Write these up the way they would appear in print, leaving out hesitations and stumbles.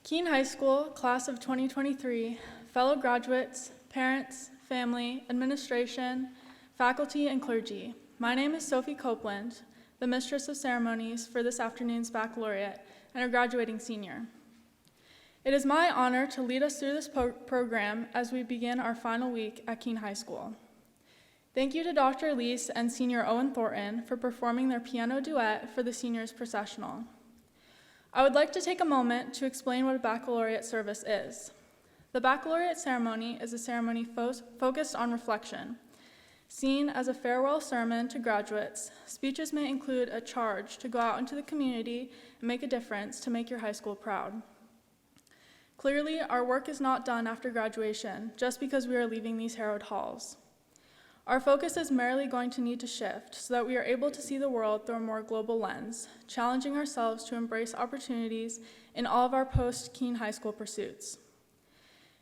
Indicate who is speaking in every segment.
Speaker 1: Keene High School, class of 2023, fellow graduates, parents, family, administration, faculty, and clergy. My name is Sophie Copeland, the Mistress of Ceremonies for this afternoon's baccalaureate and a graduating senior. It is my honor to lead us through this program as we begin our final week at Keene High School. Thank you to Dr. Elise and Senior Owen Thornton for performing their piano duet for the seniors' processional. I would like to take a moment to explain what a baccalaureate service is. The baccalaureate ceremony is a ceremony focused on reflection. Seen as a farewell sermon to graduates, speeches may include a charge to go out into the community and make a difference to make your high school proud. Clearly, our work is not done after graduation just because we are leaving these hallowed halls. Our focus is merely going to need to shift so that we are able to see the world through a more global lens, challenging ourselves to embrace opportunities in all of our post-Keene High School pursuits.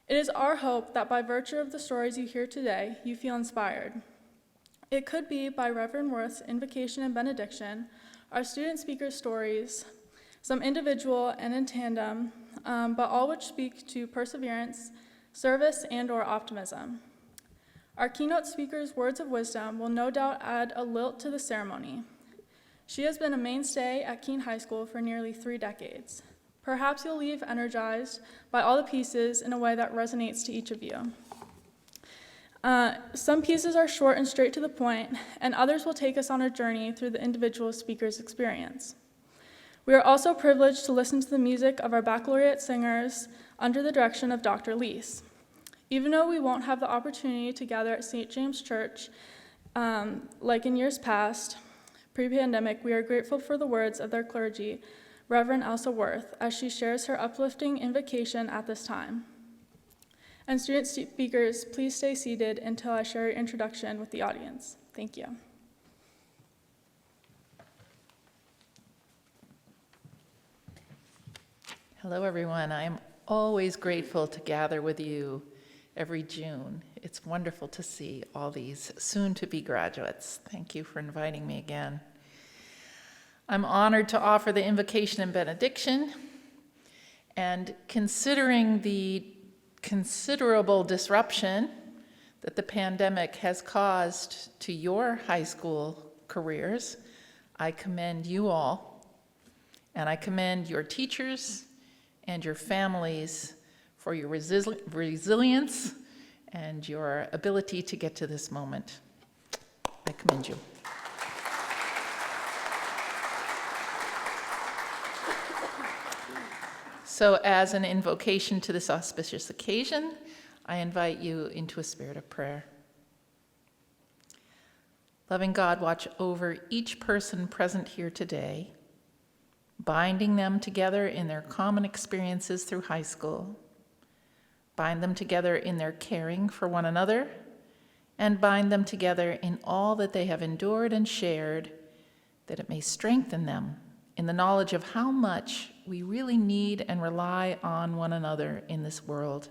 Speaker 1: It is our hope that by virtue of the stories you hear today, you feel inspired. It could be by Reverend Worth's invocation and benediction, our student speakers' stories, some individual and in tandem, but all which speak to perseverance, service, and/or optimism. Our keynote speaker's words of wisdom will no doubt add a lilt to the ceremony. She has been a mainstay at Keene High School for nearly 3 decades. Perhaps you'll leave energized by all the pieces in a way that resonates to each of you. Some pieces are short and straight to the point, and others will take us on a journey through the individual speaker's experience. We are also privileged to listen to the music of our baccalaureate singers under the direction of Dr. Leese. Even though we won't have the opportunity to gather at St. James Church like in years past, pre-pandemic, we are grateful for the words of their clergy, Reverend Elsa Worth, as she shares her uplifting invocation at this time. And student speakers, please stay seated until I share your introduction with the audience. Thank you.
Speaker 2: Hello, everyone. I am always grateful to gather with you every June. It's wonderful to see all these soon-to-be graduates. Thank you for inviting me again. I'm honored to offer the invocation and benediction, and considering the considerable disruption that the pandemic has caused to your high school careers, I commend you all, and I commend your teachers and your families for your resilience and your ability to get to this moment. I commend you. So as an invocation to this auspicious occasion, I invite you into a spirit of prayer. Loving God, watch over each person present here today, binding them together in their common experiences through high school. Bind them together in their caring for one another, and bind them together in all that they have endured and shared, that it may strengthen them in the knowledge of how much we really need and rely on one another in this world.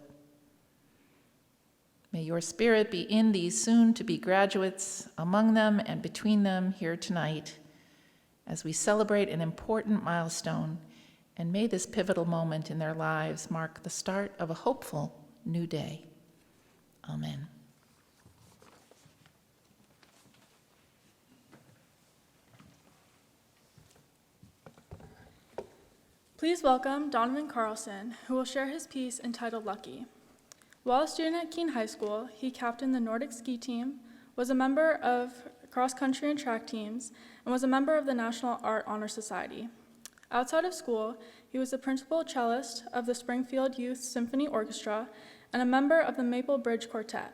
Speaker 2: May your spirit be in these soon-to-be graduates, among them and between them here tonight, as we celebrate an important milestone, and may this pivotal moment in their lives mark the start of a hopeful new day. Amen.
Speaker 1: Please welcome Donovan Carlson, who will share his piece entitled Lucky. While a student at Keene High School, he captained the Nordic ski team, was a member of cross-country and track teams, and was a member of the National Art Honor Society. Outside of school, he was the principal cellist of the Springfield Youth Symphony Orchestra and a member of the Maple Bridge Quartet.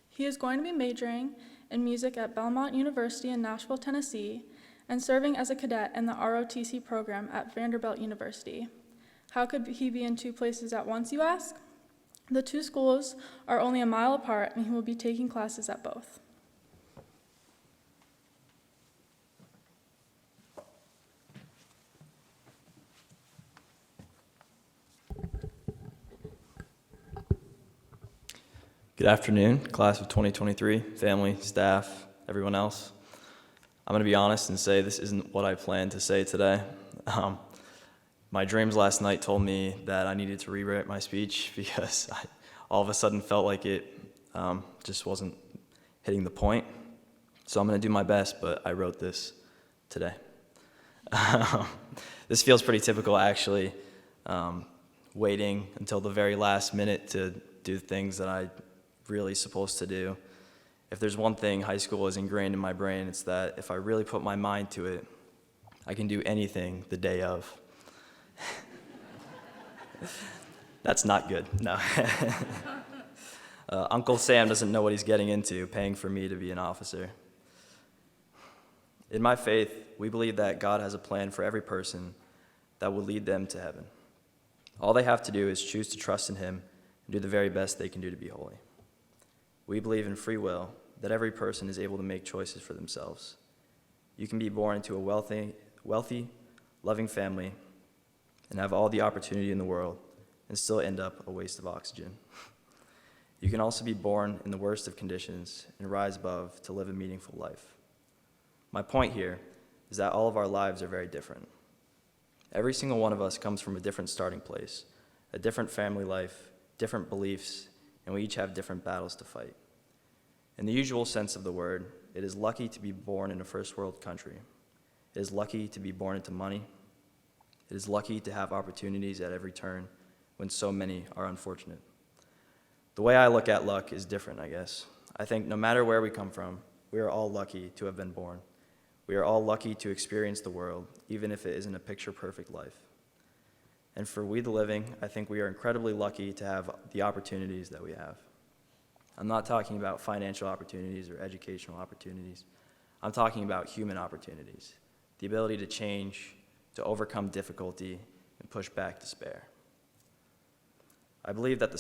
Speaker 1: He is going to be majoring in music at Belmont University in Nashville, Tennessee, and serving as a cadet in the ROTC program at Vanderbilt University. How could he be in two places at once, you ask? The two schools are only a mile apart, and he will be taking classes at both.
Speaker 3: Good afternoon, class of 2023, family, staff, everyone else. I'm going to be honest and say this isn't what I planned to say today. My dreams last night told me that I needed to rewrite my speech because I all of a sudden felt like it just wasn't hitting the point. So I'm going to do my best, but I wrote this today. This feels pretty typical, actually, waiting until the very last minute to do things that I really supposed to do. If there's one thing high school is ingrained in my brain, it's that if I really put my mind to it, I can do anything the day of. That's not good, no. Uncle Sam doesn't know what he's getting into, paying for me to be an officer. In my faith, we believe that God has a plan for every person that will lead them to heaven. All they have to do is choose to trust in Him and do the very best they can do to be holy. We believe in free will, that every person is able to make choices for themselves. You can be born into a wealthy, loving family and have all the opportunity in the world and still end up a waste of oxygen. You can also be born in the worst of conditions and rise above to live a meaningful life. My point here is that all of our lives are very different. Every single one of us comes from a different starting place, a different family life, different beliefs, and we each have different battles to fight. In the usual sense of the word, it is lucky to be born in a first world country. It is lucky to be born into money. It is lucky to have opportunities at every turn when so many are unfortunate. The way I look at luck is different, I guess. I think no matter where we come from, we are all lucky to have been born. We are all lucky to experience the world, even if it isn't a picture-perfect life. And for we the living, I think we are incredibly lucky to have the opportunities that we have. I'm not talking about financial opportunities or educational opportunities. I'm talking about human opportunities, the ability to change, to overcome difficulty, and push back despair. I believe that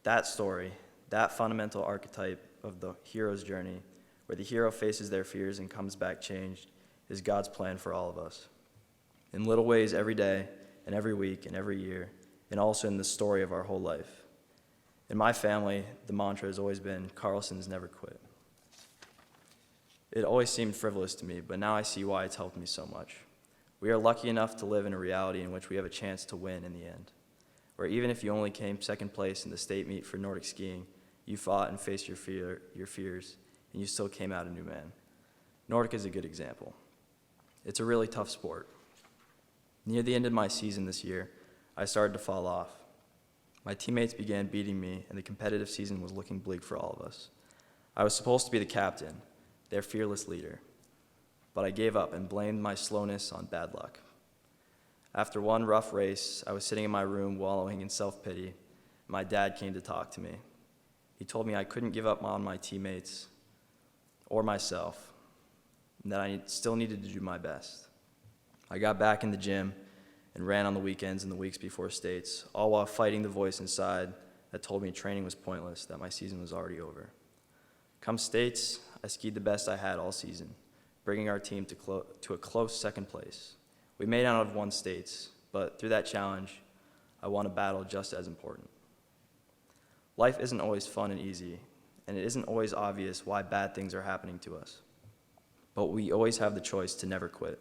Speaker 3: that fundamental archetype of the hero's journey, where the hero faces their fears and comes back changed, is God's plan for all of us. In little ways every day, and every week, and every year, and also in the story of our whole life. In my family, the mantra has always been, Carlson's never quit. It always seemed frivolous to me, but now I see why it's helped me so much. We are lucky enough to live in a reality in which we have a chance to win in the end, where even if you only came second place in the state meet for Nordic skiing, you fought and faced your fears, and you still came out a new man. Nordic is a good example. It's a really tough sport. Near the end of my season this year, I started to fall off. My teammates began beating me, and the competitive season was looking bleak for all of us. I was supposed to be the captain, their fearless leader, but I gave up and blamed my slowness on bad luck. After one rough race, I was sitting in my room wallowing in self-pity. My dad came to talk to me. He told me I couldn't give up on my teammates or myself, and that I still needed to do my best. I got back in the gym and ran on the weekends and the weeks before states, all while fighting the voice inside that told me training was pointless, that my season was already over. Come states, I skied the best I had all season, bringing our team to a close second place. We made out of won states, but through that challenge, I won a battle just as important. Life isn't always fun and easy, and it isn't always obvious why bad things are happening to us. But we always have the choice to never quit.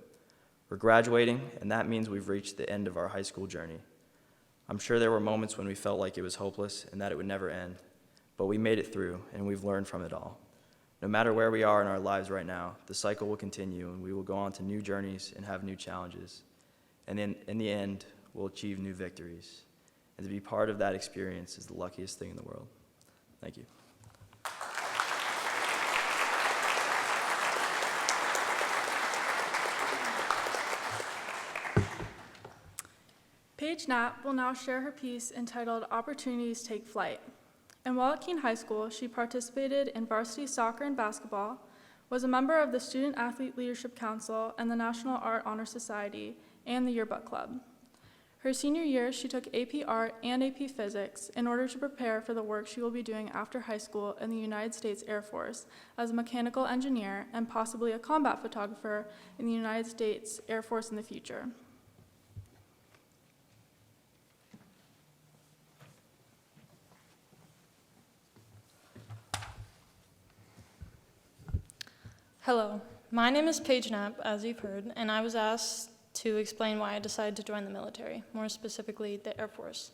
Speaker 3: We're graduating, and that means we've reached the end of our high school journey. I'm sure there were moments when we felt like it was hopeless and that it would never end, but we made it through, and we've learned from it all. No matter where we are in our lives right now, the cycle will continue, and we will go on to new journeys and have new challenges. And in the end, we'll achieve new victories. And to be part of that experience is the luckiest thing in the world. Thank you.
Speaker 1: Paige Knapp will now share her piece entitled Opportunities Take Flight. And while at Keene High School, she participated in varsity soccer and basketball, was a member of the Student Athlete Leadership Council and the National Art Honor Society, and the Yearbook Club. Her senior year, she took AP Art and AP Physics in order to prepare for the work she will be doing after high school in the United States Air Force as a mechanical engineer and possibly a combat photographer in the United States Air Force in the future.
Speaker 4: Hello, my name is Paige Knapp, as you've heard, and I was asked to explain why I decided to join the military, more specifically the Air Force.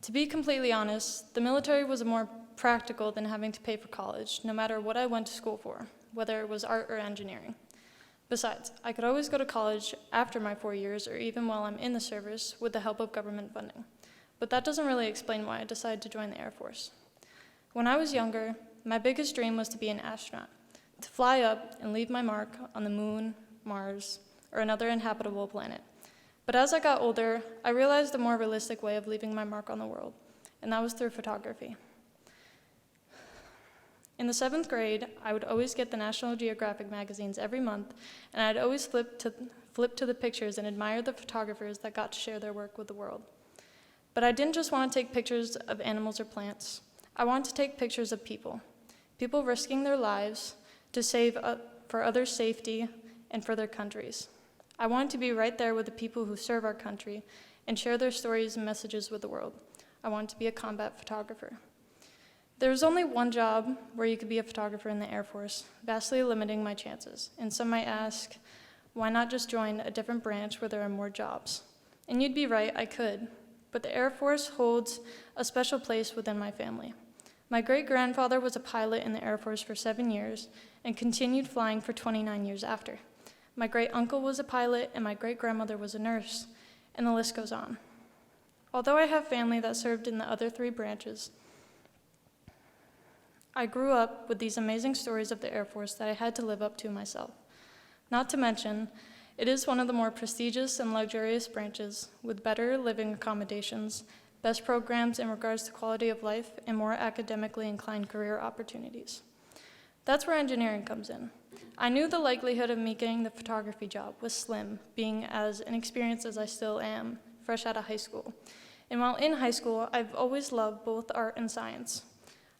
Speaker 4: To be completely honest, the military was more practical than having to pay for college, no matter what I went to school for, whether it was art or engineering. Besides, I could always go to college after my 4 years or even while I'm in the service with the help of government funding. But that doesn't really explain why I decided to join the Air Force. When I was younger, my biggest dream was to be an astronaut, to fly up and leave my mark on the moon, Mars, or another inhabitable planet. But as I got older, I realized a more realistic way of leaving my mark on the world, and that was through photography. In the 7th grade, I would always get the National Geographic magazines every month, and I'd always flip to the pictures and admire the photographers that got to share their work with the world. But I didn't just want to take pictures of animals or plants. I wanted to take pictures of people risking their lives to save for others' safety and for their countries. I wanted to be right there with the people who serve our country and share their stories and messages with the world. I wanted to be a combat photographer. There was only one job where you could be a photographer in the Air Force, vastly limiting my chances. And some might ask, why not just join a different branch where there are more jobs? And you'd be right, I could. But the Air Force holds a special place within my family. My great-grandfather was a pilot in the Air Force for 7 years and continued flying for 29 years after. My great-uncle was a pilot, and my great-grandmother was a nurse, and the list goes on. Although I have family that served in the other 3 branches, I grew up with these amazing stories of the Air Force that I had to live up to myself. Not to mention, it is one of the more prestigious and luxurious branches with better living accommodations, best programs in regards to quality of life, and more academically inclined career opportunities. That's where engineering comes in. I knew the likelihood of me getting the photography job was slim, being as inexperienced as I still am, fresh out of high school. And while in high school, I've always loved both art and science.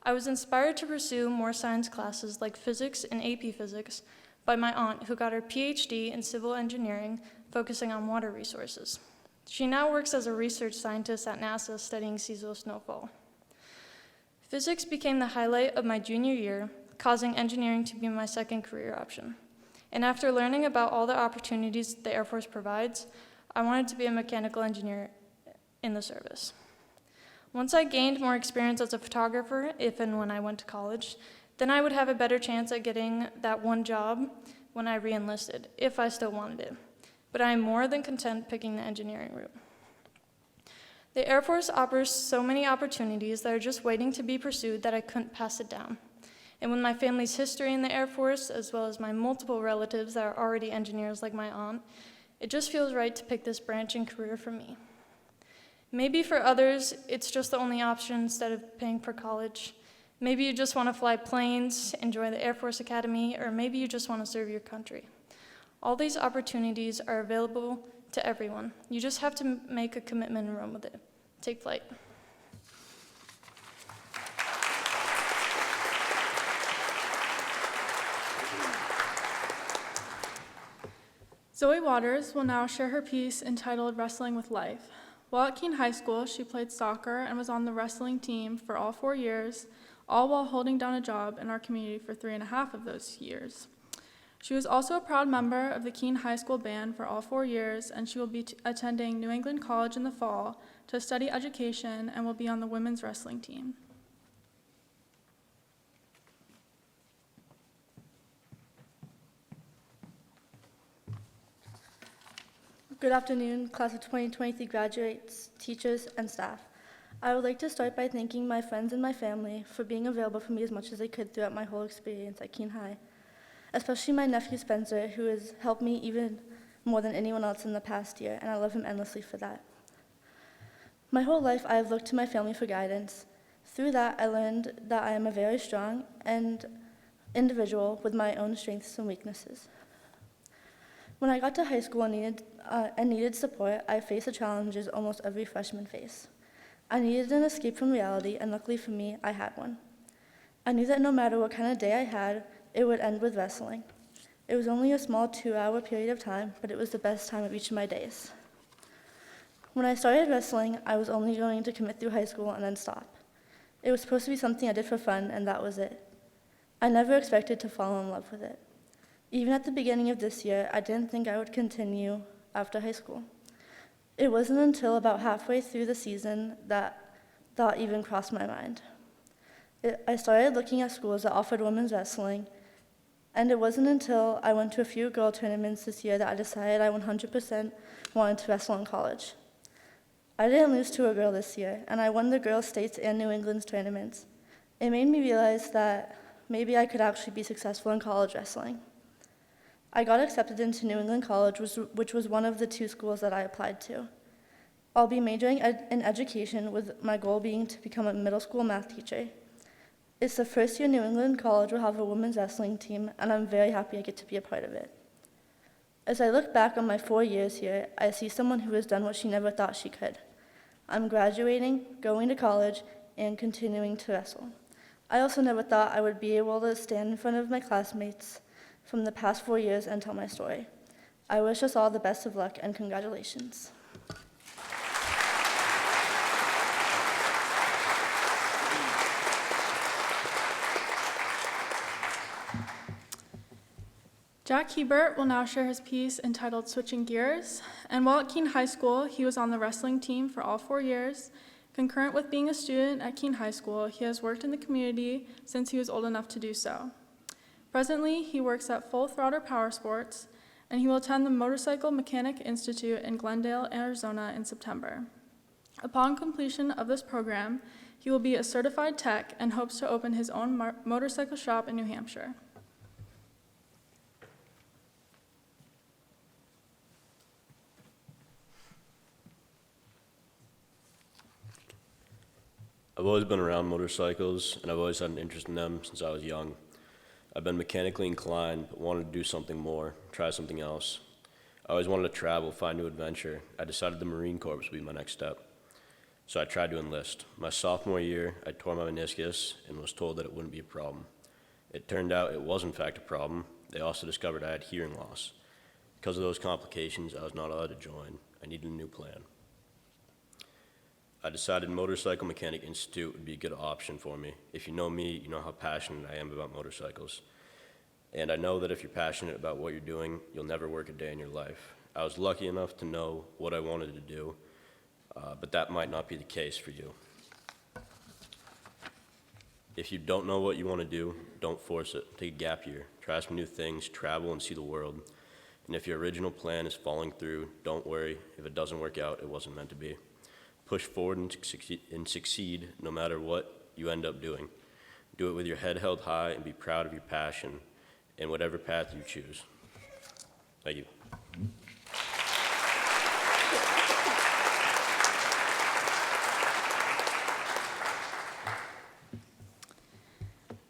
Speaker 4: I was inspired to pursue more science classes like physics and AP Physics by my aunt, who got her PhD in civil engineering, focusing on water resources. She now works as a research scientist at NASA studying seasonal snowfall. Physics became the highlight of my junior year, causing engineering to be my second career option. And after learning about all the opportunities the Air Force provides, I wanted to be a mechanical engineer in the service. Once I gained more experience as a photographer, if and when I went to college, then I would have a better chance at getting that one job when I re-enlisted, if I still wanted it. But I am more than content picking the engineering route. The Air Force offers so many opportunities that are just waiting to be pursued that I couldn't pass it down. And with my family's history in the Air Force, as well as my multiple relatives that are already engineers like my aunt, it just feels right to pick this branch and career for me. Maybe for others, it's just the only option instead of paying for college. Maybe you just want to fly planes, enjoy the Air Force Academy, or maybe you just want to serve your country. All these opportunities are available to everyone. You just have to make a commitment and run with it. Take flight.
Speaker 1: Zoe Waters will now share her piece entitled Wrestling with Life. While at Keene High School, she played soccer and was on the wrestling team for all 4 years, all while holding down a job in our community for 3.5 of those years. She was also a proud member of the Keene High School band for all 4 years, and she will be attending New England College in the fall to study education and will be on the women's wrestling team.
Speaker 5: Good afternoon, class of 2023 graduates, teachers, and staff. I would like to start by thanking my friends and my family for being available for me as much as they could throughout my whole experience at Keene High, especially my nephew Spencer, who has helped me even more than anyone else in the past year, and I love him endlessly for that. My whole life, I have looked to my family for guidance. Through that, I learned that I am a very strong and individual with my own strengths and weaknesses. When I got to high school and needed support, I faced the challenges almost every freshman face. I needed an escape from reality, and luckily for me, I had one. I knew that no matter what kind of day I had, it would end with wrestling. It was only a small 2-hour period of time, but it was the best time of each of my days. When I started wrestling, I was only going to commit through high school and then stop. It was supposed to be something I did for fun, and that was it. I never expected to fall in love with it. Even at the beginning of this year, I didn't think I would continue after high school. It wasn't until about halfway through the season that thought even crossed my mind. I started looking at schools that offered women's wrestling, and it wasn't until I went to a few girl tournaments this year that I decided I 100% wanted to wrestle in college. I didn't lose to a girl this year, and I won the girls' states and New England's tournaments. It made me realize that maybe I could actually be successful in college wrestling. I got accepted into New England College, which was one of the 2 schools that I applied to. I'll be majoring in education, with my goal being to become a middle school math teacher. It's the first year New England College will have a women's wrestling team, and I'm very happy I get to be a part of it. As I look back on my 4 years here, I see someone who has done what she never thought she could. I'm graduating, going to college, and continuing to wrestle. I also never thought I would be able to stand in front of my classmates from the past 4 years and tell my story. I wish us all the best of luck and congratulations.
Speaker 1: Jack Hebert will now share his piece entitled Switching Gears. And while at Keene High School, he was on the wrestling team for all 4 years. Concurrent with being a student at Keene High School, he has worked in the community since he was old enough to do so. Presently, he works at Full Throttle Power Sports, and he will attend the Motorcycle Mechanic Institute in Glendale, Arizona in September. Upon completion of this program, he will be a certified tech and hopes to open his own motorcycle shop in New Hampshire.
Speaker 6: I've always been around motorcycles, and I've always had an interest in them since I was young. I've been mechanically inclined, but wanted to do something more, try something else. I always wanted to travel, find new adventure. I decided the Marine Corps would be my next step. So I tried to enlist. My sophomore year, I tore my meniscus and was told that it wouldn't be a problem. It turned out it was in fact a problem. They also discovered I had hearing loss. Because of those complications, I was not allowed to join. I needed a new plan. I decided Motorcycle Mechanic Institute would be a good option for me. If you know me, you know how passionate I am about motorcycles. And I know that if you're passionate about what you're doing, you'll never work a day in your life. I was lucky enough to know what I wanted to do, but that might not be the case for you. If you don't know what you want to do, don't force it. Take a gap year. Try some new things, travel, and see the world. And if your original plan is falling through, don't worry. If it doesn't work out, it wasn't meant to be. Push forward and succeed no matter what you end up doing. Do it with your head held high and be proud of your passion in whatever path you choose. Thank you.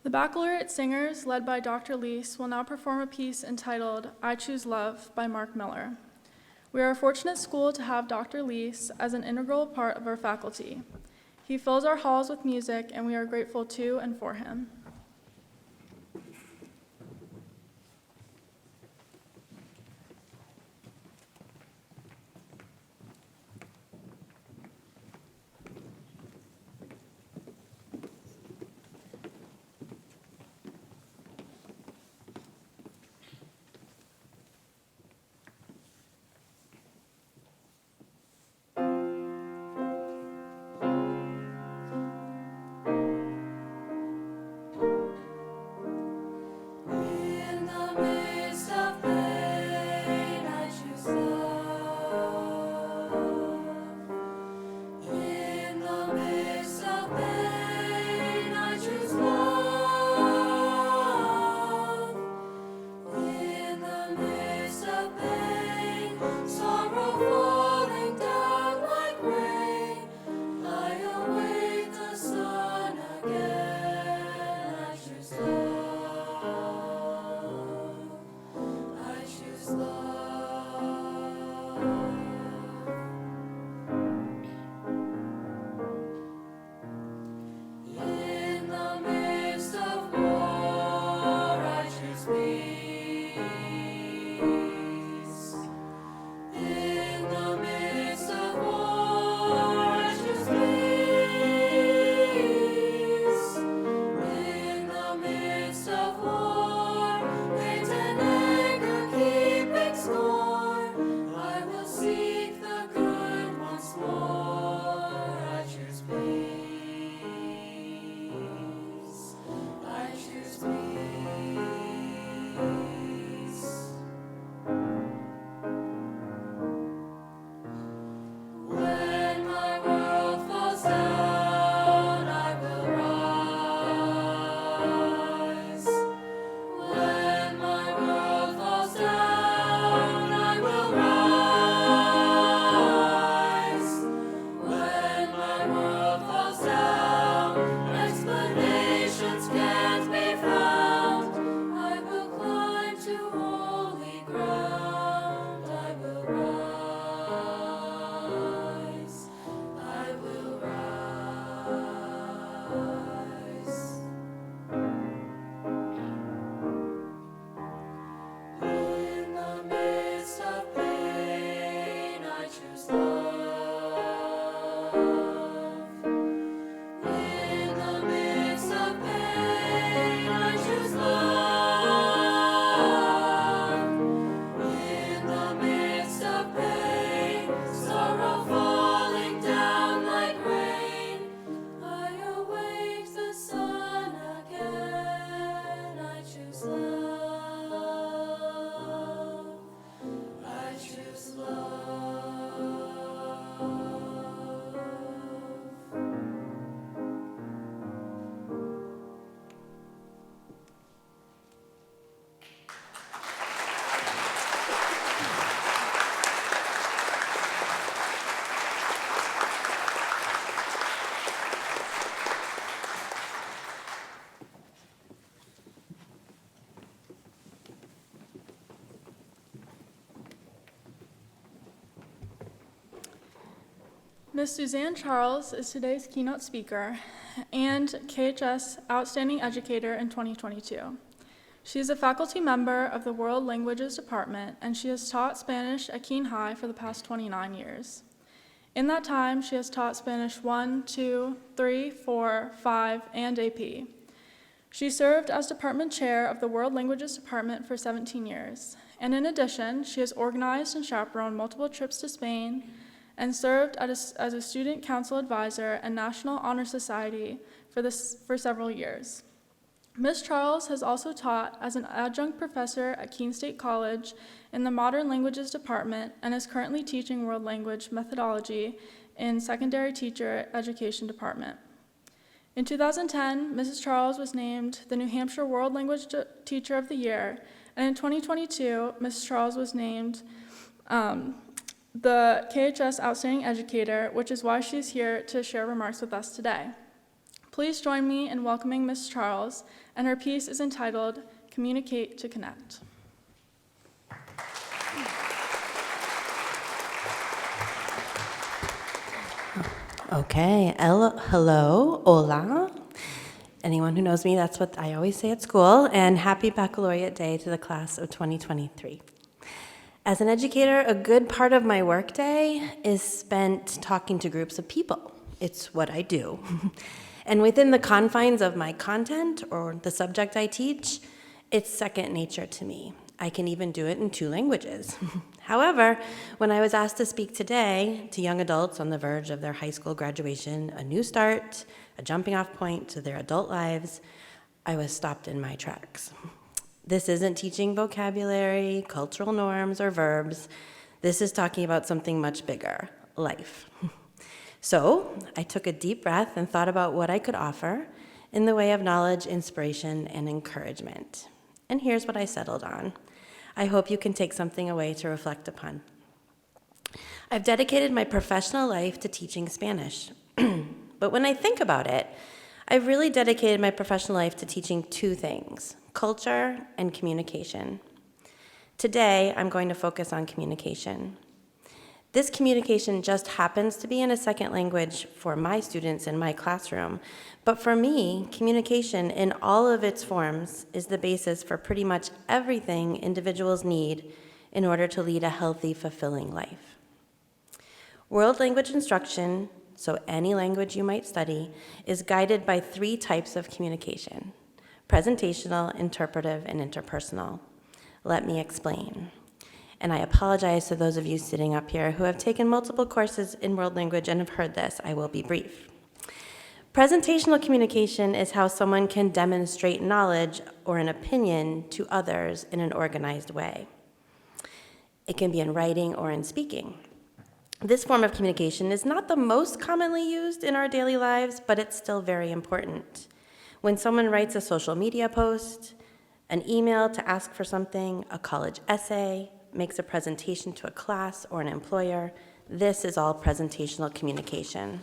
Speaker 1: The Baccalaureate Singers, led by Dr. Leese, will now perform a piece entitled I Choose Love by Mark Miller. We are a fortunate school to have Dr. Leese as an integral part of our faculty. He fills our halls with music, and we are grateful to and for him. Ms. Suzanne Charles is today's keynote speaker and KHS Outstanding Educator in 2022. She is a faculty member of the World Languages Department, and she has taught Spanish at Keene High for the past 29 years. In that time, she has taught Spanish 1, 2, 3, 4, 5, and AP. She served as department chair of the World Languages Department for 17 years. And in addition, she has organized and chaperoned multiple trips to Spain and served as a student council advisor and National Honor Society for several years. Ms. Charles has also taught as an adjunct professor at Keene State College in the Modern Languages Department and is currently teaching World Language Methodology in Secondary Teacher Education Department. In 2010, Mrs. Charles was named the New Hampshire World Language Teacher of the Year, and in 2022, Mrs. Charles was named the KHS Outstanding Educator, which is why she's here to share remarks with us today. Please join me in welcoming Ms. Charles, and her piece is entitled, Communicate to Connect.
Speaker 7: Okay, hello, hola. Anyone who knows me, that's what I always say at school, and happy Baccalaureate Day to the class of 2023. As an educator, a good part of my workday is spent talking to groups of people. It's what I do. And within the confines of my content or the subject I teach, it's second nature to me. I can even do it in 2 languages. However, when I was asked to speak today to young adults on the verge of their high school graduation, a new start, a jumping off point to their adult lives, I was stopped in my tracks. This isn't teaching vocabulary, cultural norms, or verbs. This is talking about something much bigger, life. So I took a deep breath and thought about what I could offer in the way of knowledge, inspiration, and encouragement. And here's what I settled on. I hope you can take something away to reflect upon. I've dedicated my professional life to teaching Spanish. But when I think about it, I've really dedicated my professional life to teaching 2 things, culture and communication. Today, I'm going to focus on communication. This communication just happens to be in a second language for my students in my classroom, but for me, communication in all of its forms is the basis for pretty much everything individuals need in order to lead a healthy, fulfilling life. World language instruction, so any language you might study, is guided by 3 types of communication: presentational, interpretive, and interpersonal. Let me explain. And I apologize to those of you sitting up here who have taken multiple courses in world language and have heard this. I will be brief. Presentational communication is how someone can demonstrate knowledge or an opinion to others in an organized way. It can be in writing or in speaking. This form of communication is not the most commonly used in our daily lives, but it's still very important. When someone writes a social media post, an email to ask for something, a college essay, makes a presentation to a class or an employer, this is all presentational communication.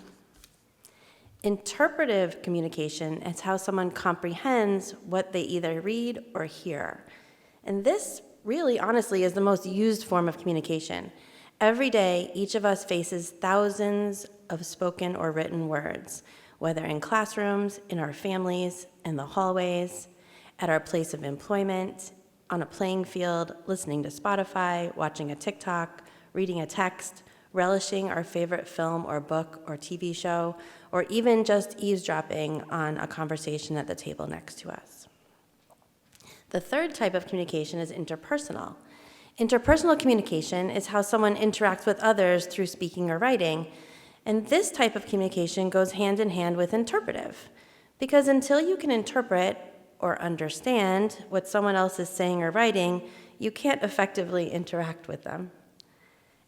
Speaker 7: Interpretive communication is how someone comprehends what they either read or hear. And this really, honestly, is the most used form of communication. Every day, each of us faces thousands of spoken or written words, whether in classrooms, in our families, in the hallways, at our place of employment, on a playing field, listening to Spotify, watching a TikTok, reading a text, relishing our favorite film or book or TV show, or even just eavesdropping on a conversation at the table next to us. The 3rd type of communication is interpersonal. Interpersonal communication is how someone interacts with others through speaking or writing, and this type of communication goes hand in hand with interpretive, because until you can interpret or understand what someone else is saying or writing, you can't effectively interact with them.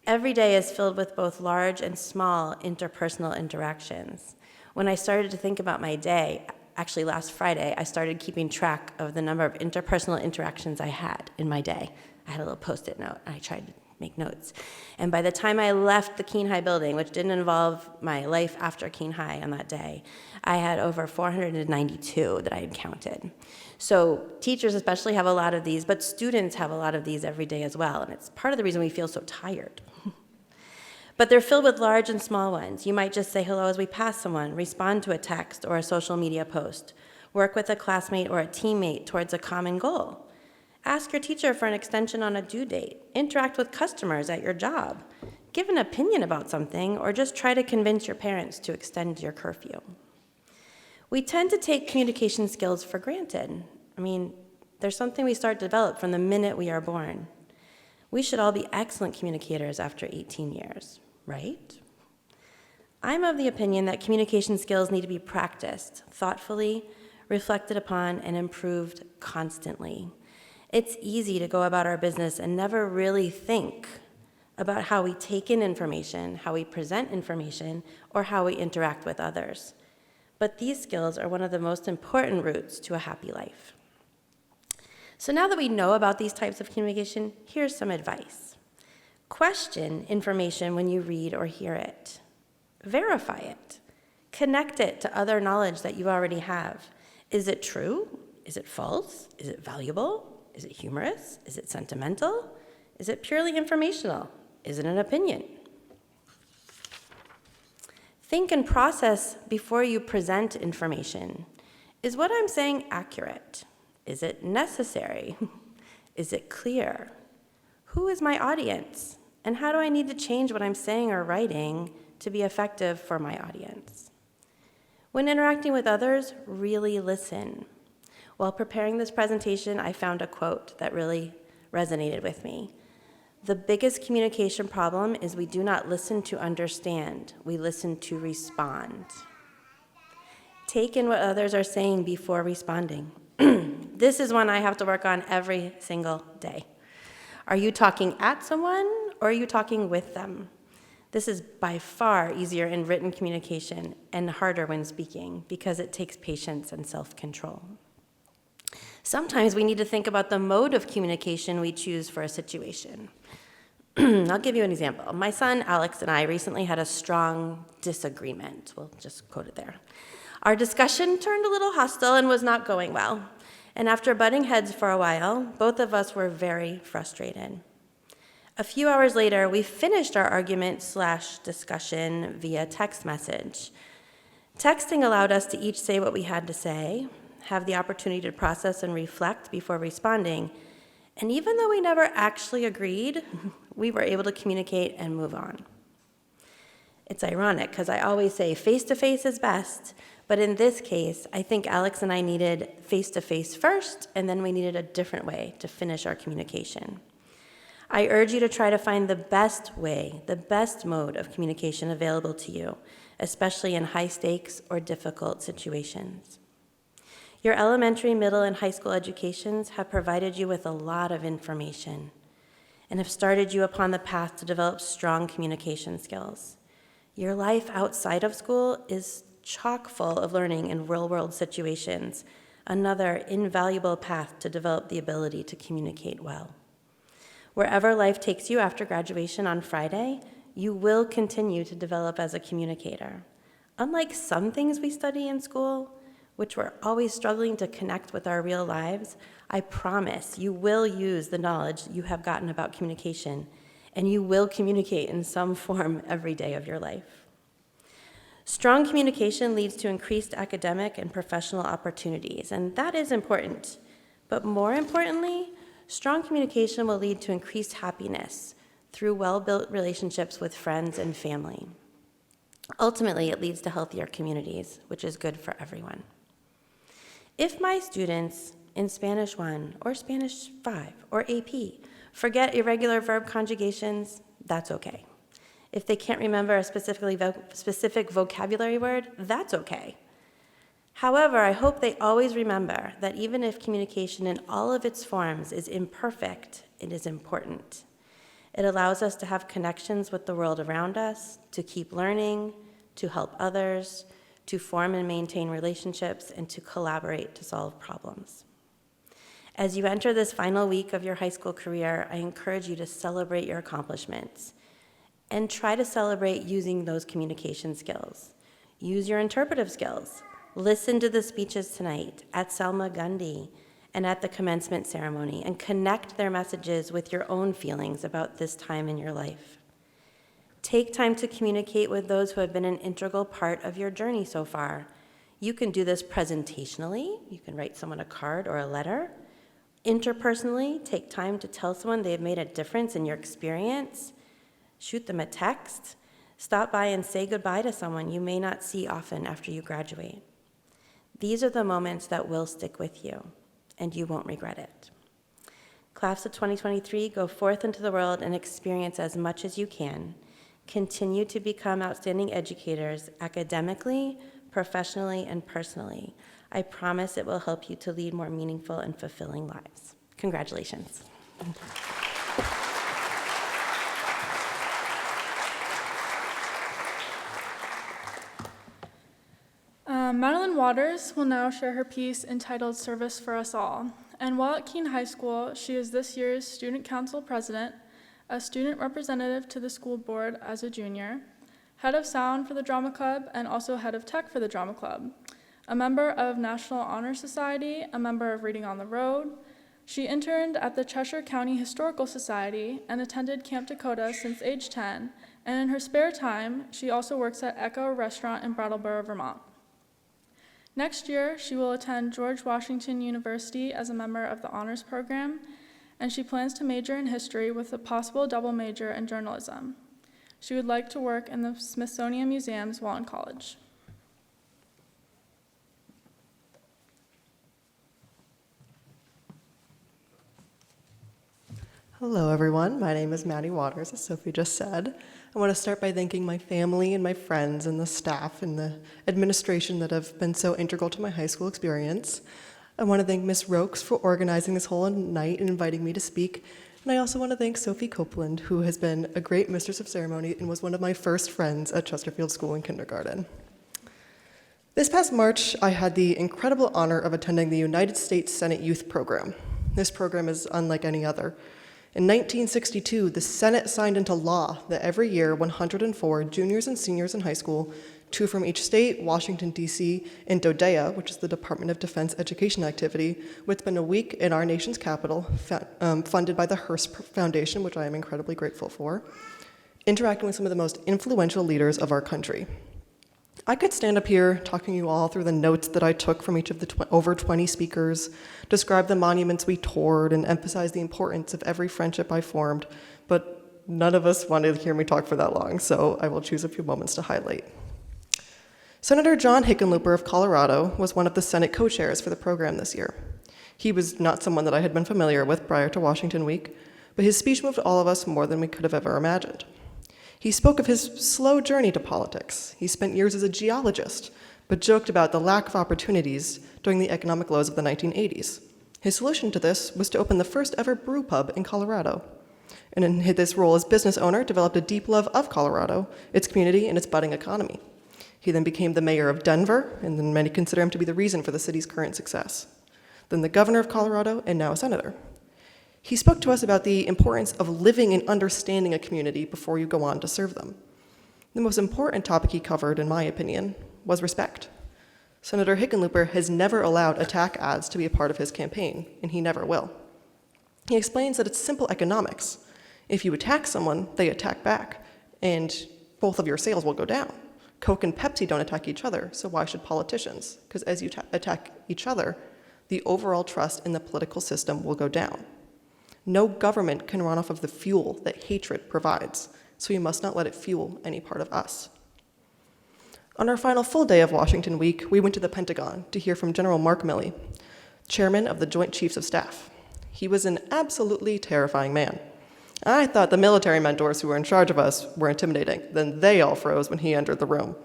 Speaker 7: Every day is filled with both large and small interpersonal interactions. When I started to think about my day, actually last Friday, I started keeping track of the number of interpersonal interactions I had in my day. I had a little Post-it note, and I tried to make notes. And by the time I left the Keene High building, which didn't involve my life after Keene High on that day, I had over 492 that I had counted. So teachers especially have a lot of these, but students have a lot of these every day as well, and it's part of the reason we feel so tired. But they're filled with large and small ones. You might just say hello as we pass someone, respond to a text or a social media post, work with a classmate or a teammate towards a common goal. Ask your teacher for an extension on a due date. Interact with customers at your job. give an opinion about something, or just try to convince your parents to extend your curfew. We tend to take communication skills for granted. I mean, there's something we start to develop from the minute we are born. We should all be excellent communicators after 18 years, right? I'm of the opinion that communication skills need to be practiced thoughtfully, reflected upon, and improved constantly. It's easy to go about our business and never really think about how we take in information, how we present information, or how we interact with others. But these skills are one of the most important routes to a happy life. So now that we know about these types of communication, here's some advice. Question information when you read or hear it. Verify it. Connect it to other knowledge that you already have. Is it true? Is it false? Is it valuable? Is it humorous? Is it sentimental? Is it purely informational? Is it an opinion? Think and process before you present information. Is what I'm saying accurate? Is it necessary? Is it clear? Who is my audience? And how do I need to change what I'm saying or writing to be effective for my audience? When interacting with others, really listen. While preparing this presentation, I found a quote that really resonated with me. The biggest communication problem is we do not listen to understand, we listen to respond. Take in what others are saying before responding. This is one I have to work on every single day. Are you talking at someone or are you talking with them? This is by far easier in written communication and harder when speaking because it takes patience and self-control. Sometimes we need to think about the mode of communication we choose for a situation. I'll give you an example. My son, Alex, and I recently had a strong disagreement. We'll just quote it there. Our discussion turned a little hostile and was not going well. And after butting heads for a while, both of us were very frustrated. A few hours later, we finished our argument/discussion via text message. Texting allowed us to each say what we had to say, have the opportunity to process and reflect before responding. And even though we never actually agreed, we were able to communicate and move on. It's ironic because I always say face-to-face is best, but in this case, I think Alex and I needed face-to-face first, and then we needed a different way to finish our communication. I urge you to try to find the best way, the best mode of communication available to you, especially in high-stakes or difficult situations. Your elementary, middle, and high school educations have provided you with a lot of information and have started you upon the path to develop strong communication skills. Your life outside of school is chock full of learning in real-world situations, another invaluable path to develop the ability to communicate well. Wherever life takes you after graduation on Friday, you will continue to develop as a communicator. Unlike some things we study in school, which we're always struggling to connect with our real lives, I promise you will use the knowledge you have gotten about communication, and you will communicate in some form every day of your life. Strong communication leads to increased academic and professional opportunities, and that is important. But more importantly, strong communication will lead to increased happiness through well-built relationships with friends and family. Ultimately, it leads to healthier communities, which is good for everyone. If my students in Spanish 1 or Spanish 5 or AP forget irregular verb conjugations, that's okay. If they can't remember a specific vocabulary word, that's okay. However, I hope they always remember that even if communication in all of its forms is imperfect, it is important. It allows us to have connections with the world around us, to keep learning, to help others, to form and maintain relationships, and to collaborate to solve problems. As you enter this final week of your high school career, I encourage you to celebrate your accomplishments and try to celebrate using those communication skills. Use your interpretive skills. Listen to the speeches tonight at Selma Gundy and at the commencement ceremony, and connect their messages with your own feelings about this time in your life. Take time to communicate with those who have been an integral part of your journey so far. You can do this presentationally. You can write someone a card or a letter. Interpersonally, take time to tell someone they've made a difference in your experience. Shoot them a text. Stop by and say goodbye to someone you may not see often after you graduate. These are the moments that will stick with you, and you won't regret it. Class of 2023, go forth into the world and experience as much as you can. Continue to become outstanding educators academically, professionally, and personally. I promise it will help you to lead more meaningful and fulfilling lives. Congratulations.
Speaker 1: Madeline Waters will now share her piece entitled Service for Us All. And while at Keene High School, she is this year's Student Council President, a student representative to the school board as a junior, head of sound for the drama club, and also head of tech for the drama club, a member of National Honor Society, a member of Reading on the Road. She interned at the Cheshire County Historical Society and attended Camp Dakota since age 10, and in her spare time, she also works at Echo Restaurant in Brattleboro, Vermont. Next year, she will attend George Washington University as a member of the honors program, and she plans to major in history with a possible double major in journalism. She would like to work in the Smithsonian Museums while in college.
Speaker 8: Hello, everyone. My name is Maddie Waters, as Sophie just said. I want to start by thanking my family and my friends and the staff and the administration that have been so integral to my high school experience. I want to thank Ms. Rokes for organizing this whole night and inviting me to speak. And I also want to thank Sophie Copeland, who has been a great mistress of ceremony and was one of my first friends at Chesterfield School in kindergarten. This past March, I had the incredible honor of attending the United States Senate Youth Program. This program is unlike any other. In 1962, the Senate signed into law that every year 104 juniors and seniors in high school, 2 from each state, Washington, D.C., and DODEA, which is the Department of Defense Education Activity, would spend a week in our nation's capital, funded by the Hearst Foundation, which I am incredibly grateful for, interacting with some of the most influential leaders of our country. I could stand up here talking you all through the notes that I took from each of the over 20 speakers, describe the monuments we toured, and emphasize the importance of every friendship I formed, but none of us wanted to hear me talk for that long, so I will choose a few moments to highlight. Senator John Hickenlooper of Colorado was one of the Senate co-chairs for the program this year. He was not someone that I had been familiar with prior to Washington Week, but his speech moved all of us more than we could have ever imagined. He spoke of his slow journey to politics. He spent years as a geologist, but joked about the lack of opportunities during the economic lows of the 1980s. His solution to this was to open the first ever brew pub in Colorado. And in this role as business owner, developed a deep love of Colorado, its community, and its budding economy. He then became the mayor of Denver, and then many consider him to be the reason for the city's current success. Then the governor of Colorado, and now a senator. He spoke to us about the importance of living and understanding a community before you go on to serve them. The most important topic he covered, in my opinion, was respect. Senator Hickenlooper has never allowed attack ads to be a part of his campaign, and he never will. He explains that it's simple economics. If you attack someone, they attack back, and both of your sales will go down. Coke and Pepsi don't attack each other, so why should politicians? Because as you attack each other, the overall trust in the political system will go down. No government can run off of the fuel that hatred provides, so we must not let it fuel any part of us. On our final full day of Washington Week, we went to the Pentagon to hear from General Mark Milley, chairman of the Joint Chiefs of Staff. He was an absolutely terrifying man. I thought the military mentors who were in charge of us were intimidating. Then they all froze when he entered the room.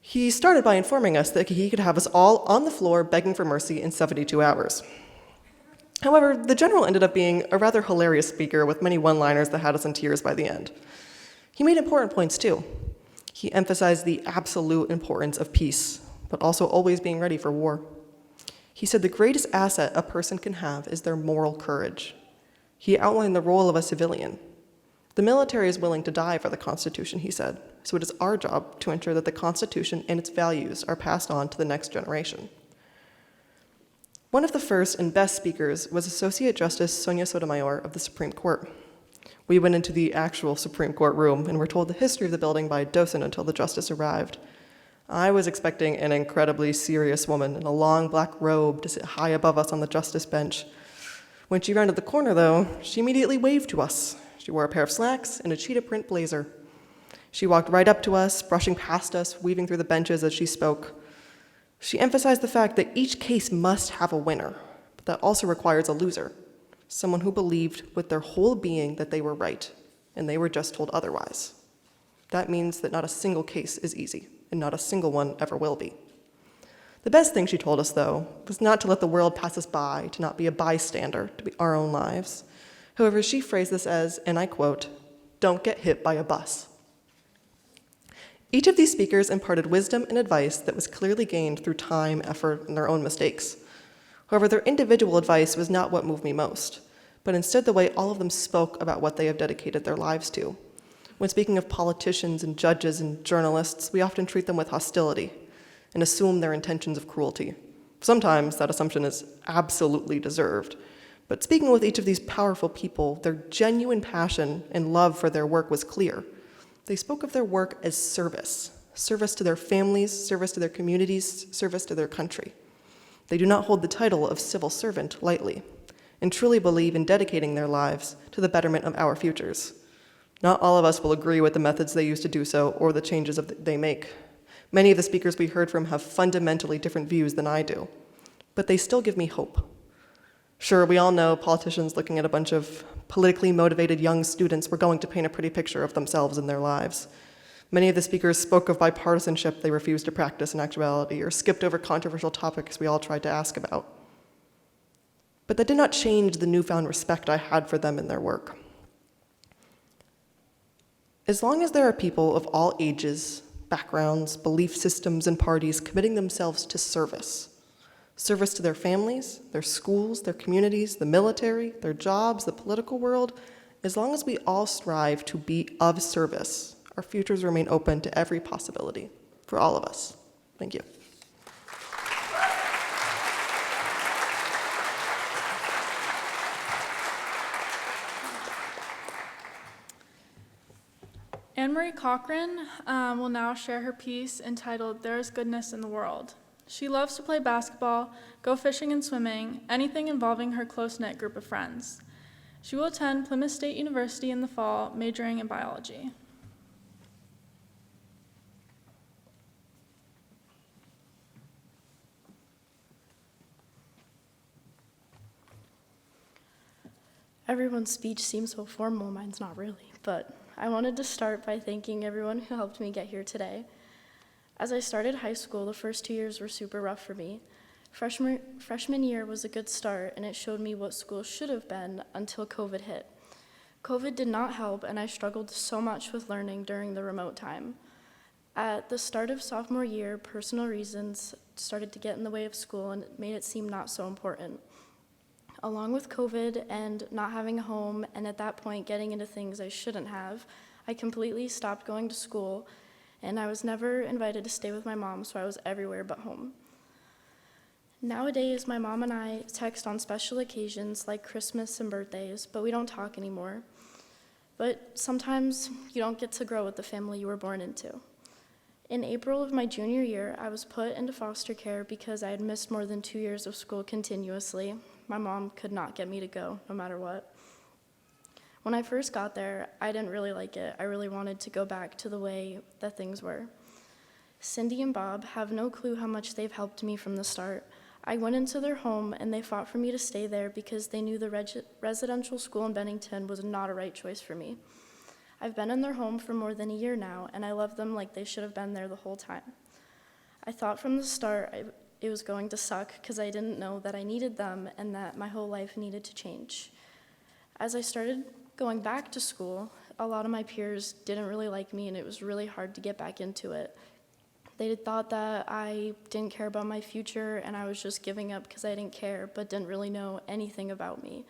Speaker 8: He started by informing us that he could have us all on the floor begging for mercy in 72 hours. However, the general ended up being a rather hilarious speaker with many one-liners that had us in tears by the end. He made important points too. He emphasized the absolute importance of peace, but also always being ready for war. He said the greatest asset a person can have is their moral courage. He outlined the role of a civilian. The military is willing to die for the Constitution, he said, so it is our job to ensure that the Constitution and its values are passed on to the next generation. One of the first and best speakers was Associate Justice Sonia Sotomayor of the Supreme Court. We went into the actual Supreme Court room and were told the history of the building by a docent until the justice arrived. I was expecting an incredibly serious woman in a long black robe to sit high above us on the justice bench. When she rounded the corner, though, she immediately waved to us. She wore a pair of slacks and a cheetah print blazer. She walked right up to us, brushing past us, weaving through the benches as she spoke. She emphasized the fact that each case must have a winner, but that also requires a loser, someone who believed with their whole being that they were right, and they were just told otherwise. That means that not a single case is easy, and not a single one ever will be. The best thing she told us, though, was not to let the world pass us by, to not be a bystander, to be our own lives. However, she phrased this as, and I quote, "Don't get hit by a bus." Each of these speakers imparted wisdom and advice that was clearly gained through time, effort, and their own mistakes. However, their individual advice was not what moved me most, but instead the way all of them spoke about what they have dedicated their lives to. When speaking of politicians and judges and journalists, we often treat them with hostility and assume their intentions of cruelty. Sometimes that assumption is absolutely deserved, but speaking with each of these powerful people, their genuine passion and love for their work was clear. They spoke of their work as service, service to their families, service to their communities, service to their country. They do not hold the title of civil servant lightly, and truly believe in dedicating their lives to the betterment of our futures. Not all of us will agree with the methods they use to do so or the changes they make. Many of the speakers we heard from have fundamentally different views than I do, but they still give me hope. Sure, we all know politicians looking at a bunch of politically motivated young students were going to paint a pretty picture of themselves and their lives. Many of the speakers spoke of bipartisanship they refused to practice in actuality, or skipped over controversial topics we all tried to ask about. But that did not change the newfound respect I had for them and their work. As long as there are people of all ages, backgrounds, belief systems, and parties committing themselves to service to their families, their schools, their communities, the military, their jobs, the political world, as long as we all strive to be of service, our futures remain open to every possibility for all of us. Thank you.
Speaker 1: Anne-Marie Cochran will now share her piece entitled "There is Goodness in the World." She loves to play basketball, go fishing and swimming, anything involving her close-knit group of friends. She will attend Plymouth State University in the fall, majoring in biology.
Speaker 9: Everyone's speech seems so formal, mine's not really, but I wanted to start by thanking everyone who helped me get here today. As I started high school, the first 2 years were super rough for me. Freshman year was a good start, and it showed me what school should have been until COVID hit. COVID did not help, and I struggled so much with learning during the remote time. At the start of sophomore year, personal reasons started to get in the way of school, and it made it seem not so important. Along with COVID and not having a home, and at that point getting into things I shouldn't have, I completely stopped going to school, and I was never invited to stay with my mom, so I was everywhere but home. Nowadays, my mom and I text on special occasions like Christmas and birthdays, but we don't talk anymore. But sometimes you don't get to grow with the family you were born into. In April of my junior year, I was put into foster care because I had missed more than 2 years of school continuously. My mom could not get me to go, no matter what. When I first got there, I didn't really like it. I really wanted to go back to the way that things were. Cindy and Bob have no clue how much they've helped me from the start. I went into their home, and they fought for me to stay there because they knew the residential school in Bennington was not a right choice for me. I've been in their home for more than a year now, and I love them like they should have been there the whole time. I thought from the start it was going to suck because I didn't know that I needed them and that my whole life needed to change. As I started going back to school, a lot of my peers didn't really like me, and it was really hard to get back into it. They thought that I didn't care about my future and I was just giving up because I didn't care, but didn't really know anything about me.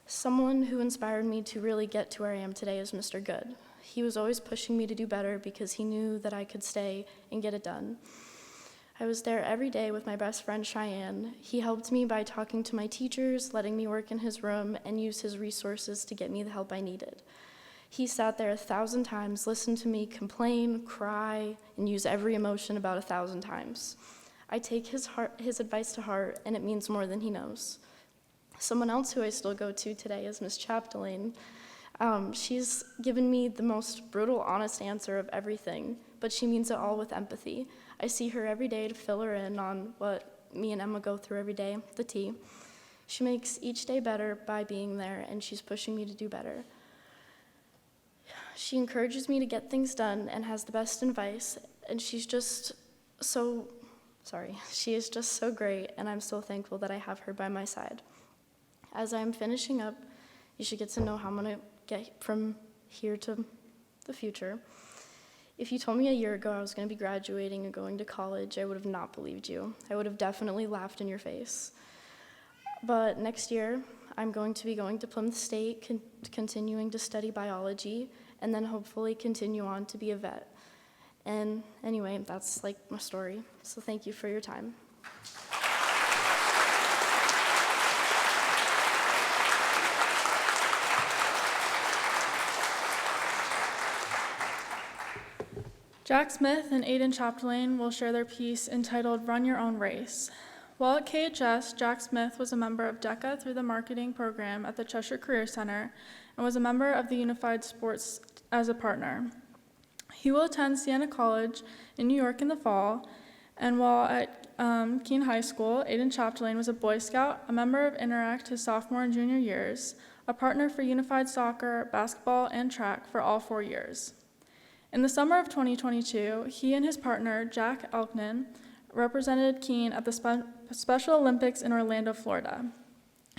Speaker 9: Someone who inspired me to really get to where I am today is Mr. Good. He was always pushing me to do better because he knew that I could stay and get it done. I was there every day with my best friend Cheyenne. He helped me by talking to my teachers, letting me work in his room, and use his resources to get me the help I needed. He sat there 1,000 times, listened to me complain, cry, and use every emotion about 1,000 times. I take his advice to heart, and it means more than he knows. Someone else who I still go to today is Miss Chapdelaine. She's given me the most brutal, honest answer of everything, but she means it all with empathy. I see her every day to fill her in on what me and Emma go through every day, the tea. She makes each day better by being there, and she's pushing me to do better. She encourages me to get things done and has the best advice, and she is just so great, and I'm so thankful that I have her by my side. As I'm finishing up, you should get to know how I'm going to get from here to the future. If you told me a year ago I was going to be graduating and going to college, I would have not believed you. I would have definitely laughed in your face. But next year, I'm going to be going to Plymouth State, continuing to study biology, and then hopefully continue on to be a vet. And anyway, that's like my story. So thank you for your time.
Speaker 1: Jack Smith and Aiden Chapdelaine will share their piece entitled Run Your Own Race. While at KHS, Jack Smith was a member of DECA through the marketing program at the Cheshire Career Center and was a member of the Unified Sports as a partner. He will attend Siena College in New York in the fall, and while at Keene High School, Aiden Chapdelaine was a Boy Scout, a member of Interact his sophomore and junior years, a partner for Unified Soccer, basketball, and track for all 4 years. In the summer of 2022, he and his partner, Jack Elknan, represented Keene at the Special Olympics in Orlando, Florida.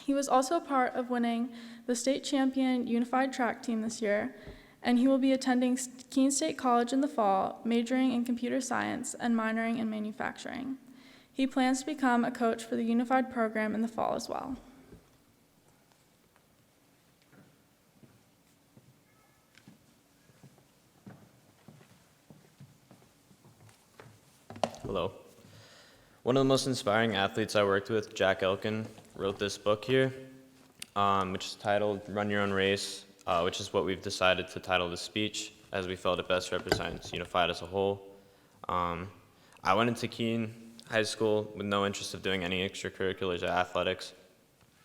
Speaker 1: He was also a part of winning the state champion unified track team this year, and he will be attending Keene State College in the fall, majoring in computer science and minoring in manufacturing. He plans to become a coach for the unified program in the fall as well.
Speaker 10: Hello. One of the most inspiring athletes I worked with, Jack Elkin, wrote this book here, which is titled Run Your Own Race, which is what we've decided to title the speech, as we felt it best represents Unified as a whole. I went into Keene High School with no interest of doing any extracurriculars or athletics.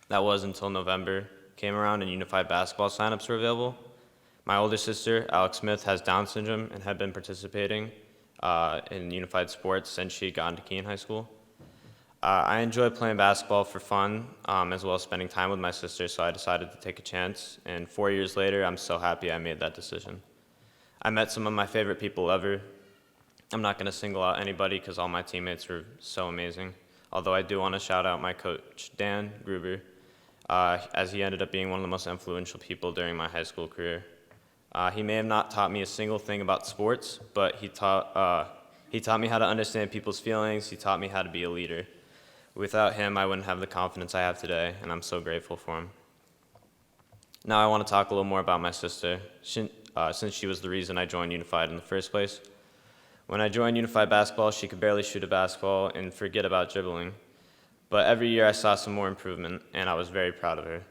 Speaker 10: That was until November came around and Unified basketball signups were available. My older sister, Alex Smith, has Down syndrome and had been participating in Unified sports since she got into Keene High School. I enjoy playing basketball for fun, as well as spending time with my sister, so I decided to take a chance, and 4 years later, I'm so happy I made that decision. I met some of my favorite people ever. I'm not going to single out anybody because all my teammates were so amazing, although I do want to shout out my coach, Dan Gruber, as he ended up being one of the most influential people during my high school career. He may have not taught me a single thing about sports, but he taught me how to understand people's feelings. He taught me how to be a leader. Without him, I wouldn't have the confidence I have today, and I'm so grateful for him. Now I want to talk a little more about my sister, since she was the reason I joined Unified in the first place. When I joined Unified basketball, she could barely shoot a basketball and forget about dribbling. But every year I saw some more improvement, and I was very proud of her.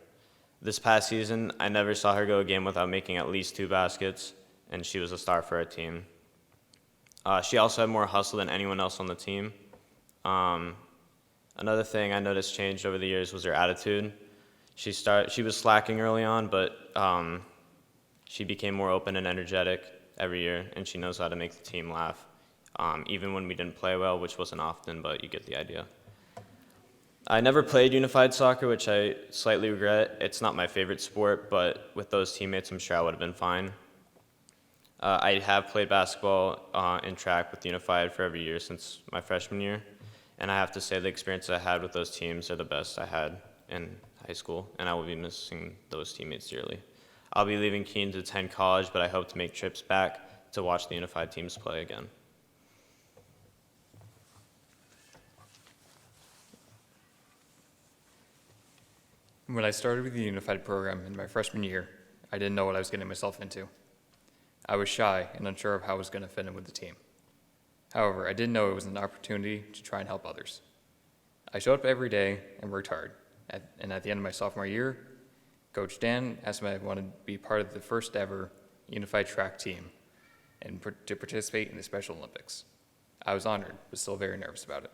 Speaker 10: This past season, I never saw her go a game without making at least 2 baskets, and she was a star for our team. She also had more hustle than anyone else on the team. Another thing I noticed changed over the years was her attitude. She was slacking early on, but she became more open and energetic every year, and she knows how to make the team laugh, even when we didn't play well, which wasn't often, but you get the idea. I never played Unified soccer, which I slightly regret. It's not my favorite sport, but with those teammates, I'm sure I would have been fine. I have played basketball and track with Unified for every year since my freshman year, and I have to say the experiences I had with those teams are the best I had in high school, and I will be missing those teammates dearly. I'll be leaving Keene to attend college, but I hope to make trips back to watch the Unified teams play again.
Speaker 11: When I started with the Unified program in my freshman year, I didn't know what I was getting myself into. I was shy and unsure of how I was going to fit in with the team. However, I did know it was an opportunity to try and help others. I showed up every day and worked hard, and at the end of my sophomore year, Coach Dan asked me if I wanted to be part of the first ever Unified track team and to participate in the Special Olympics. I was honored, but still very nervous about it.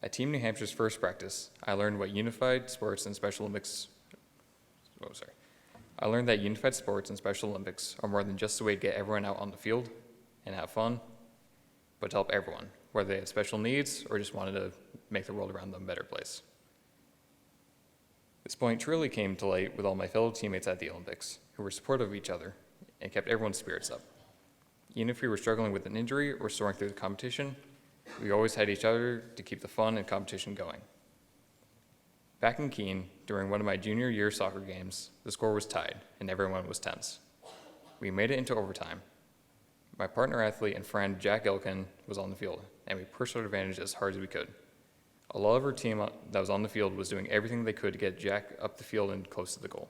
Speaker 11: At Team New Hampshire's first practice, I learned what Unified Sports and Special Olympics, I learned that unified sports and Special Olympics are more than just a way to get everyone out on the field and have fun, but to help everyone, whether they have special needs or just wanted to make the world around them a better place. This point truly came to light with all my fellow teammates at the Olympics, who were supportive of each other and kept everyone's spirits up. Even if we were struggling with an injury or soaring through the competition, we always had each other to keep the fun and competition going. Back in Keene, during one of my junior year soccer games, the score was tied and everyone was tense. We made it into overtime. My partner athlete and friend Jack Elkin was on the field, and we pushed our advantage as hard as we could. A lot of our team that was on the field was doing everything they could to get Jack up the field and close to the goal,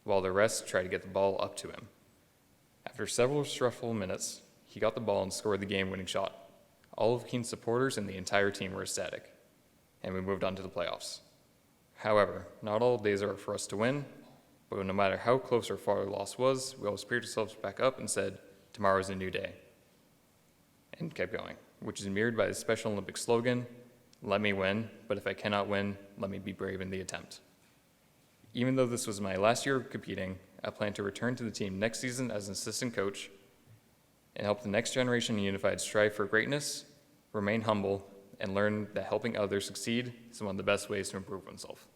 Speaker 11: while the rest tried to get the ball up to him. After several stressful minutes, he got the ball and scored the game-winning shot. All of Keene's supporters and the entire team were ecstatic, and we moved on to the playoffs. However, not all days are for us to win, but no matter how close or far the loss was, we always picked ourselves back up and said, "Tomorrow is a new day," and kept going, which is mirrored by the Special Olympics slogan, "Let me win, but if I cannot win, let me be brave in the attempt." Even though this was my last year of competing, I plan to return to the team next season as an assistant coach and help the next generation in Unified strive for greatness, remain humble, and learn that helping others succeed is one of the best ways to improve oneself.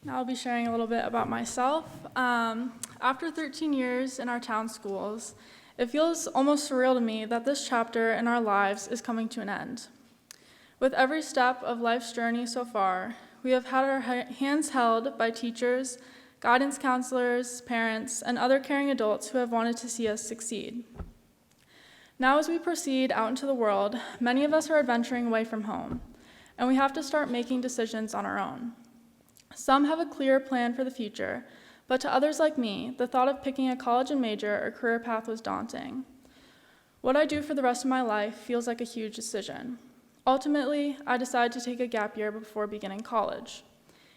Speaker 1: Now I'll be sharing a little bit about myself. After 13 years in our town schools, it feels almost surreal to me that this chapter in our lives is coming to an end. With every step of life's journey so far, we have had our hands held by teachers, guidance counselors, parents, and other caring adults who have wanted to see us succeed. Now as we proceed out into the world, many of us are adventuring away from home, and we have to start making decisions on our own. Some have a clear plan for the future, but to others like me, the thought of picking a college and major or career path was daunting. What I do for the rest of my life feels like a huge decision. Ultimately, I decided to take a gap year before beginning college.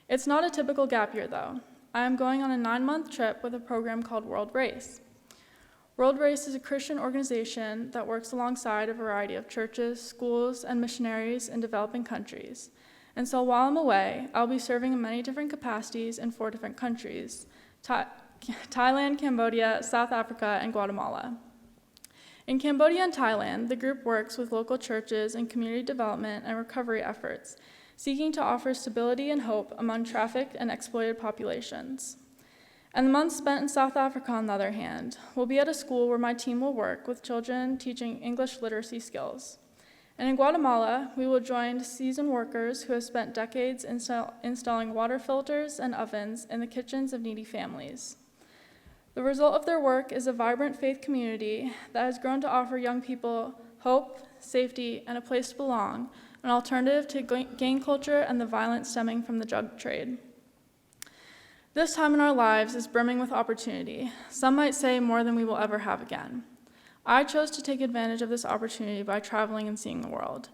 Speaker 1: It's not a typical gap year, though. I am going on a 9-month trip with a program called World Race. World Race is a Christian organization that works alongside a variety of churches, schools, and missionaries in developing countries. And so while I'm away, I'll be serving in many different capacities in 4 different countries: Thailand, Cambodia, South Africa, and Guatemala. In Cambodia and Thailand, the group works with local churches and community development and recovery efforts, seeking to offer stability and hope among trafficked and exploited populations. And the months spent in South Africa, on the other hand, will be at a school where my team will work with children teaching English literacy skills. And in Guatemala, we will join seasoned workers who have spent decades installing water filters and ovens in the kitchens of needy families. The result of their work is a vibrant faith community that has grown to offer young people hope, safety, and a place to belong, an alternative to gang culture and the violence stemming from the drug trade. This time in our lives is brimming with opportunity, some might say more than we will ever have again. I chose to take advantage of this opportunity by traveling and seeing the world.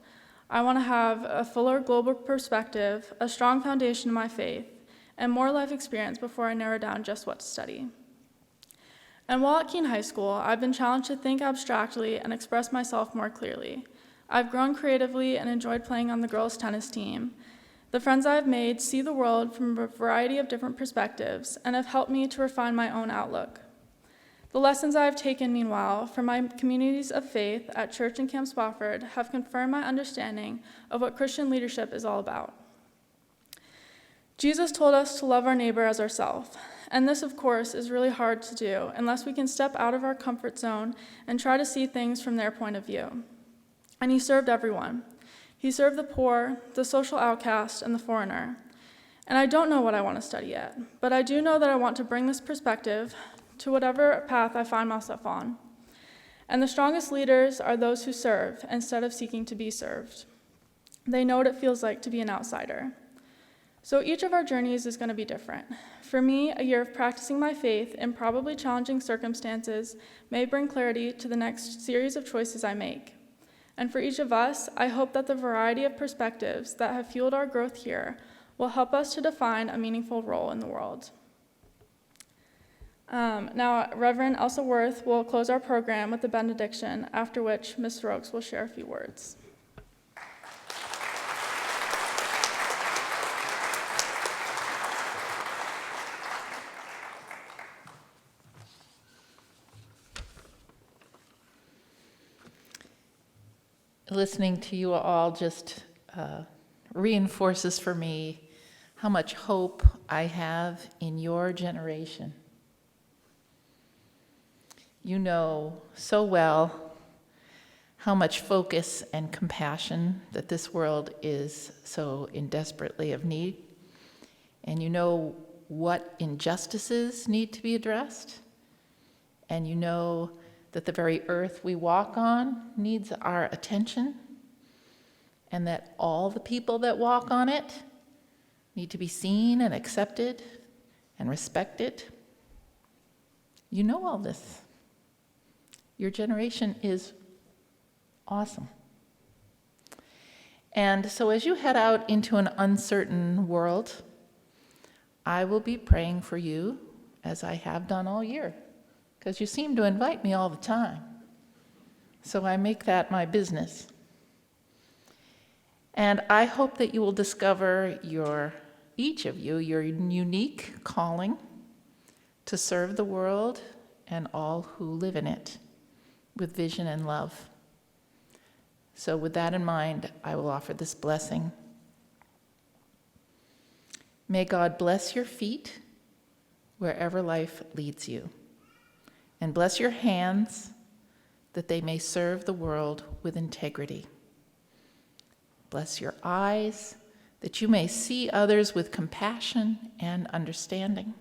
Speaker 1: I want to have a fuller global perspective, a strong foundation in my faith, and more life experience before I narrow down just what to study. And while at Keene High School, I've been challenged to think abstractly and express myself more clearly. I've grown creatively and enjoyed playing on the girls' tennis team. The friends I've made see the world from a variety of different perspectives and have helped me to refine my own outlook. The lessons I have taken, meanwhile, from my communities of faith at church and Camp Spofford have confirmed my understanding of what Christian leadership is all about. Jesus told us to love our neighbor as ourselves, and this, of course, is really hard to do unless we can step out of our comfort zone and try to see things from their point of view. And he served everyone. He served the poor, the social outcast, and the foreigner. And I don't know what I want to study yet, but I do know that I want to bring this perspective to whatever path I find myself on. And the strongest leaders are those who serve instead of seeking to be served. They know what it feels like to be an outsider. So each of our journeys is going to be different. For me, a year of practicing my faith in probably challenging circumstances may bring clarity to the next series of choices I make. And for each of us, I hope that the variety of perspectives that have fueled our growth here will help us to define a meaningful role in the world. Now, Reverend Elsa Worth will close our program with the benediction, after which Ms. Rokes will share a few words.
Speaker 2: Listening to you all just reinforces for me how much hope I have in your generation. You know so well how much focus and compassion that this world is so in desperately of need. And you know what injustices need to be addressed. And you know that the very earth we walk on needs our attention, and that all the people that walk on it need to be seen and accepted and respected. You know all this. Your generation is awesome. And so as you head out into an uncertain world, I will be praying for you, as I have done all year, because you seem to invite me all the time. So I make that my business. And I hope that you will discover each of you, your unique calling to serve the world and all who live in it with vision and love. So with that in mind, I will offer this blessing. May God bless your feet wherever life leads you, and bless your hands that they may serve the world with integrity. Bless your eyes that you may see others with compassion and understanding.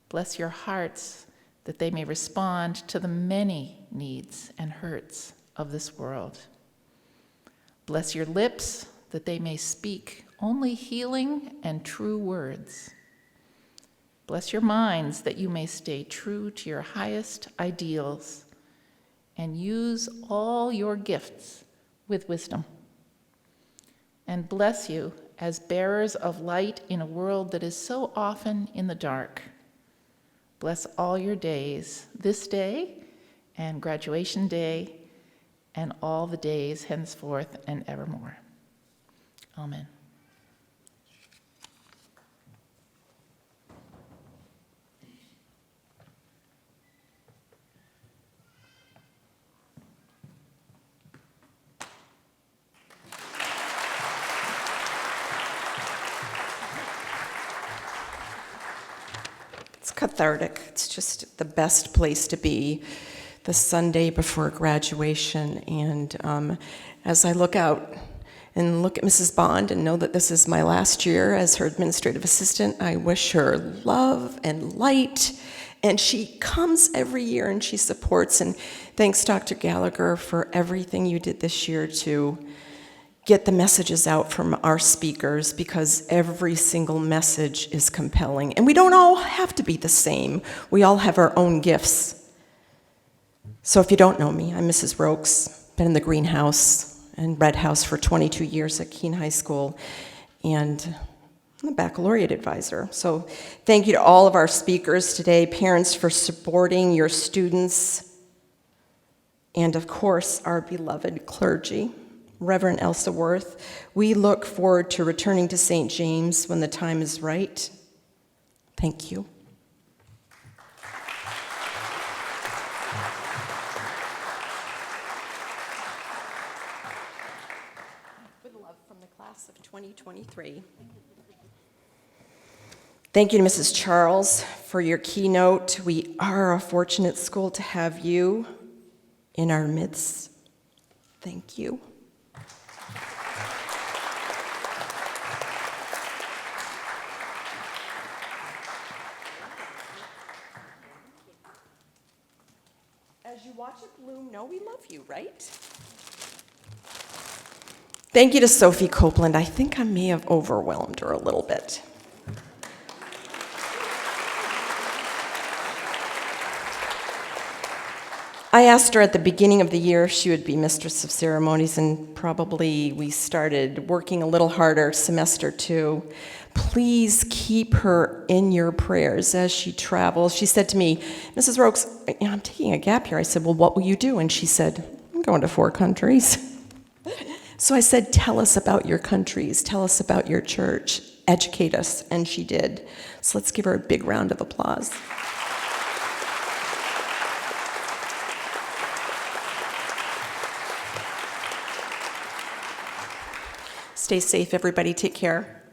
Speaker 2: Bless your hearts that they may respond to the many needs and hurts of this world. Bless your lips that they may speak only healing and true words. Bless your minds that you may stay true to your highest ideals and use all your gifts with wisdom. And bless you as bearers of light in a world that is so often in the dark. Bless all your days, this day and graduation day, and all the days henceforth and evermore. Amen.
Speaker 12: It's cathartic. It's just the best place to be the Sunday before graduation. And as I look out and look at Mrs. Bond and know that this is my last year as her administrative assistant, I wish her love and light. And she comes every year and she supports. And thanks, Dr. Gallagher, for everything you did this year to get the messages out from our speakers, because every single message is compelling. And we don't all have to be the same. We all have our own gifts. So if you don't know me, I'm Mrs. Rokes, been in the greenhouse and red house for 22 years at Keene High School, and I'm a baccalaureate advisor. So thank you to all of our speakers today, parents for supporting your students, and of course, our beloved clergy. Reverend Elsa Worth, we look forward to returning to St. James when the time is right. Thank you. With love from the class of 2023. Thank you to Mrs. Charles for your keynote. We are a fortunate school to have you in our midst. Thank you. As you watch it bloom, know we love you, right? Thank you to Sophie Copeland. I think I may have overwhelmed her a little bit. I asked her at the beginning of the year if she would be Mistress of Ceremonies, and probably we started working a little harder semester 2. Please keep her in your prayers as she travels. She said to me, Mrs. Rokes, I'm taking a gap here. I said, well, what will you do? And she said, I'm going to 4 countries. So I said, tell us about your countries. Tell us about your church. Educate us. And she did. So let's give her a big round of applause. Stay safe, everybody. Take care.